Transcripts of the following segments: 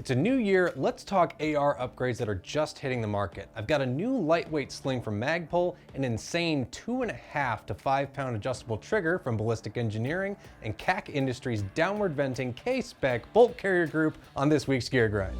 It's a new year, let's talk AR upgrades that are just hitting the market. I've got a new lightweight sling from Magpul, an insane 2.5 to 5 pound adjustable trigger from Ballistic Engineering, and CAC Industries downward venting K-Spec bolt carrier group on this week's Gear Grind.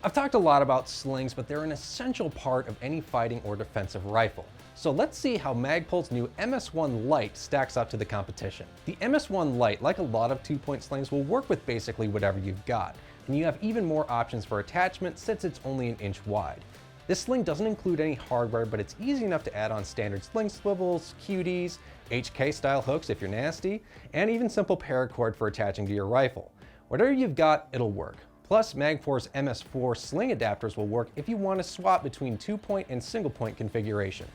I've talked a lot about slings, but they're an essential part of any fighting or defensive rifle. So let's see how Magpul's new MS-1 Lite stacks up to the competition. The MS-1 Lite, like a lot of two-point slings, will work with basically whatever you've got, and you have even more options for attachment since it's only an inch wide. This sling doesn't include any hardware, but it's easy enough to add on standard sling swivels, QDs, HK-style hooks if you're nasty, and even simple paracord for attaching to your rifle. Whatever you've got, it'll work. Plus, Magfor's MS4 sling adapters will work if you want to swap between two-point and single-point configuration.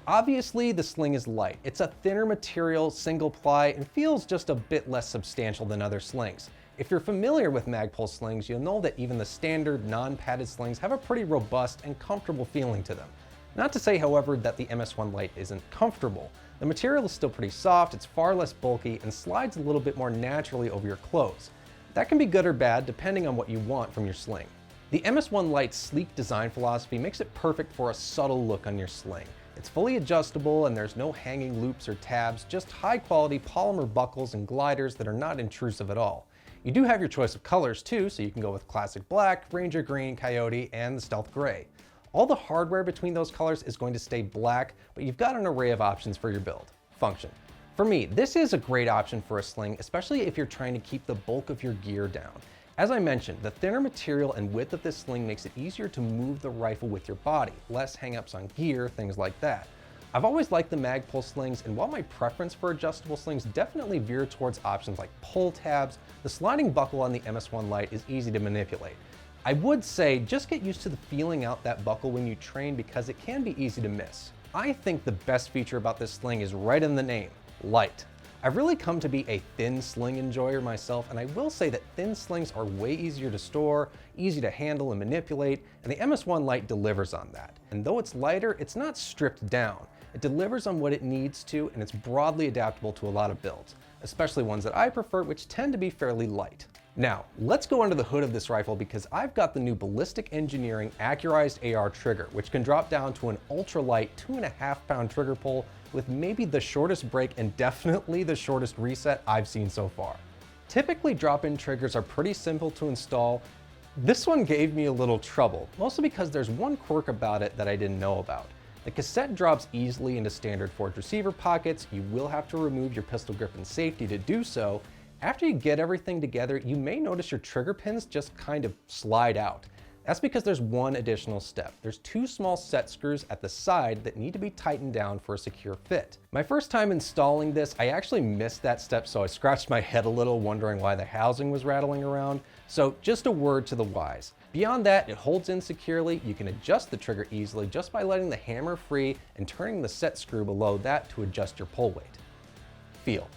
Obviously, the sling is light. It's a thinner material, single ply, and feels just a bit less substantial than other slings. If you're familiar with Magpul slings, you'll know that even the standard non-padded slings have a pretty robust and comfortable feeling to them. Not to say, however, that the MS-1 Lite isn't comfortable. The material is still pretty soft, it's far less bulky, and slides a little bit more naturally over your clothes. That can be good or bad depending on what you want from your sling. The MS-1 Lite's sleek design philosophy makes it perfect for a subtle look on your sling. It's fully adjustable and there's no hanging loops or tabs, just high quality polymer buckles and gliders that are not intrusive at all. You do have your choice of colors too, so you can go with classic black, ranger green, coyote, and the stealth gray. All the hardware between those colors is going to stay black, but you've got an array of options for your build. Function. For me, this is a great option for a sling, especially if you're trying to keep the bulk of your gear down. As I mentioned, the thinner material and width of this sling makes it easier to move the rifle with your body, less hangups on gear, things like that. I've always liked the Magpul slings, and while my preference for adjustable slings definitely veer towards options like pull tabs, the sliding buckle on the MS-1 Lite is easy to manipulate. I would say just get used to the feeling out that buckle when you train because it can be easy to miss. I think the best feature about this sling is right in the name. Light. I've really come to be a thin sling enjoyer myself, and I will say that thin slings are way easier to store, easy to handle and manipulate, and the MS-1 Lite delivers on that. And though it's lighter, it's not stripped down. It delivers on what it needs to, and it's broadly adaptable to a lot of builds, especially ones that I prefer, which tend to be fairly light. Now, let's go under the hood of this rifle because I've got the new Ballistic Engineering Accurized AR trigger, which can drop down to an ultralight 2.5 pound trigger pull with maybe the shortest break and definitely the shortest reset I've seen so far. Typically, drop-in triggers are pretty simple to install. This one gave me a little trouble, mostly because there's one quirk about it that I didn't know about. The cassette drops easily into standard forged receiver pockets. You will have to remove your pistol grip and safety to do so. After you get everything together, you may notice your trigger pins just kind of slide out. That's because there's one additional step. There's two small set screws at the side that need to be tightened down for a secure fit. My first time installing this, I actually missed that step, so I scratched my head a little wondering why the housing was rattling around. So just a word to the wise. Beyond that, it holds in securely. You can adjust the trigger easily just by letting the hammer free and turning the set screw below that to adjust your pull weight. Feel.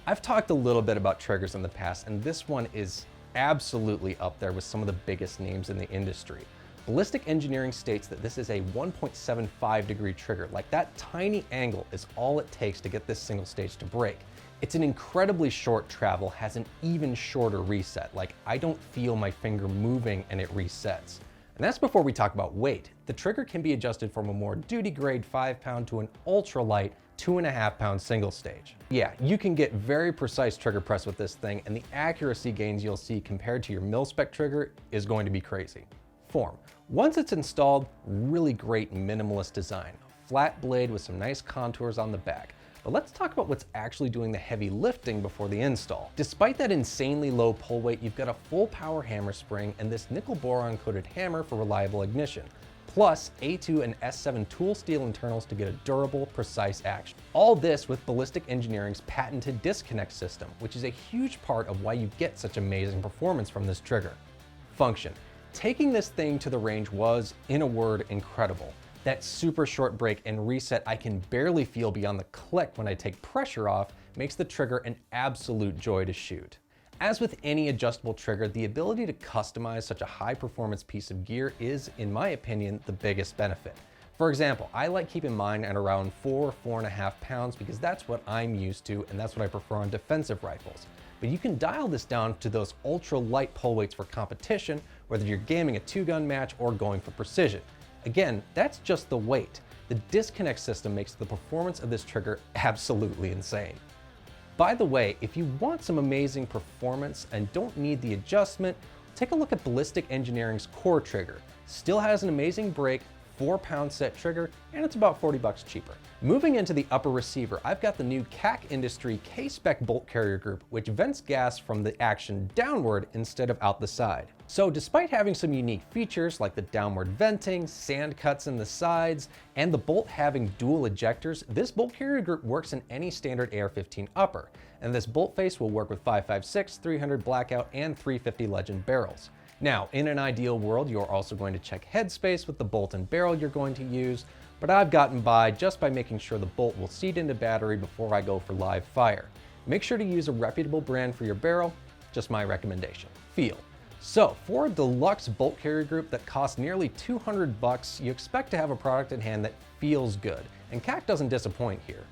I've talked a little bit about triggers in the past, and this one is absolutely up there with some of the biggest names in the industry. Ballistic Engineering states that this is a 1.75 degree trigger. Like, that tiny angle is all it takes to get this single stage to break. It's an incredibly short travel, has an even shorter reset. Like, I don't feel my finger moving and it resets. And that's before we talk about weight. The trigger can be adjusted from a more duty grade 5 pound to an ultralight 2.5 pound single stage. Yeah, you can get very precise trigger press with this thing, and the accuracy gains you'll see compared to your mil-spec trigger is going to be crazy. Form. Once it's installed, really great minimalist design. Flat blade with some nice contours on the back. But let's talk about what's actually doing the heavy lifting before the install. Despite that insanely low pull weight, you've got a full power hammer spring and this nickel boron coated hammer for reliable ignition. Plus A2 and S7 tool steel internals to get a durable, precise action. All this with Ballistic Engineering's patented disconnect system, which is a huge part of why you get such amazing performance from this trigger. Function. Taking this thing to the range was, in a word, incredible. That super short break and reset I can barely feel beyond the click when I take pressure off makes the trigger an absolute joy to shoot. As with any adjustable trigger, the ability to customize such a high performance piece of gear is, in my opinion, the biggest benefit. For example, I like keeping mine at around 4.5 pounds because that's what I'm used to and that's what I prefer on defensive rifles. But you can dial this down to those ultra light pull weights for competition, whether you're gaming a 2-gun match or going for precision. Again, that's just the weight. The disconnect system makes the performance of this trigger absolutely insane. By the way, if you want some amazing performance and don't need the adjustment, take a look at Ballistic Engineering's Core Trigger. Still has an amazing break, 4-pound set trigger, and it's about $40 cheaper. Moving into the upper receiver, I've got the new CAC Industry K-Spec bolt carrier group, which vents gas from the action downward instead of out the side. So despite having some unique features like the downward venting, sand cuts in the sides, and the bolt having dual ejectors, this bolt carrier group works in any standard AR-15 upper, and this bolt face will work with 5.56, 300 Blackout, and 350 Legend barrels. Now, in an ideal world, you're also going to check headspace with the bolt and barrel you're going to use, but I've gotten by just by making sure the bolt will seat into battery before I go for live fire. Make sure to use a reputable brand for your barrel, just my recommendation. Feel. So, for a deluxe bolt carrier group that costs nearly $200, you expect to have a product in hand that feels good, and CAC doesn't disappoint here.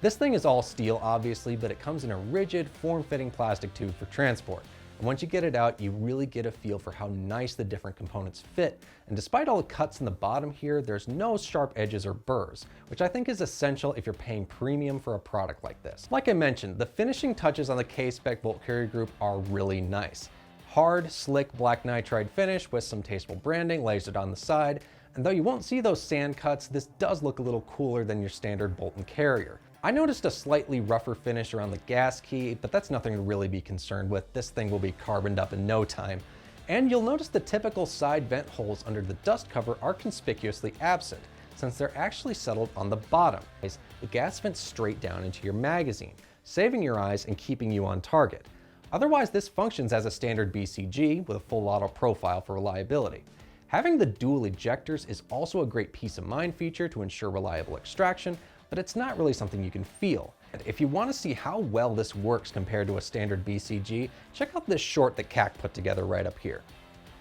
This thing is all steel, obviously, but it comes in a rigid, form-fitting plastic tube for transport. And once you get it out, you really get a feel for how nice the different components fit. And despite all the cuts in the bottom here, there's no sharp edges or burrs, which I think is essential if you're paying premium for a product like this. Like I mentioned, the finishing touches on the K-Spec bolt carrier group are really nice. Hard, slick black nitride finish with some tasteful branding lasered on the side. And though you won't see those sand cuts, this does look a little cooler than your standard bolt and carrier. I noticed a slightly rougher finish around the gas key, but that's nothing to really be concerned with. This thing will be carboned up in no time. And you'll notice the typical side vent holes under the dust cover are conspicuously absent, since they're actually settled on the bottom. The gas vents straight down into your magazine, saving your eyes and keeping you on target. Otherwise, this functions as a standard BCG with a full auto profile for reliability. Having the dual ejectors is also a great peace of mind feature to ensure reliable extraction, but it's not really something you can feel. And if you want to see how well this works compared to a standard BCG, check out this short that CAC put together right up here.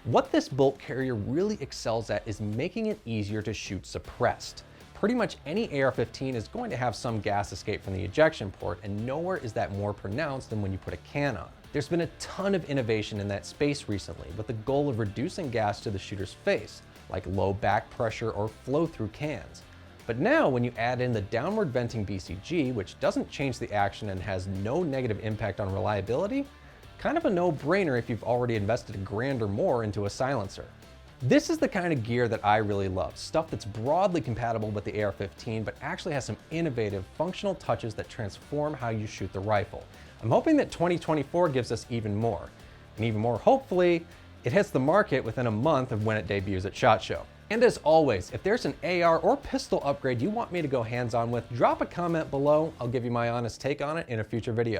What this bolt carrier really excels at is making it easier to shoot suppressed. Pretty much any AR-15 is going to have some gas escape from the ejection port, and nowhere is that more pronounced than when you put a can on. There's been a ton of innovation in that space recently, with the goal of reducing gas to the shooter's face, like low back pressure or flow-through cans. But now when you add in the downward venting BCG, which doesn't change the action and has no negative impact on reliability, kind of a no-brainer if you've already invested $1,000 or more into a silencer. This is the kind of gear that I really love, stuff that's broadly compatible with the AR-15 but actually has some innovative, functional touches that transform how you shoot the rifle. I'm hoping that 2024 gives us even more. And even more hopefully, it hits the market within a month of when it debuts at SHOT Show. And as always, if there's an AR or pistol upgrade you want me to go hands-on with, drop a comment below. I'll give you my honest take on it in a future video.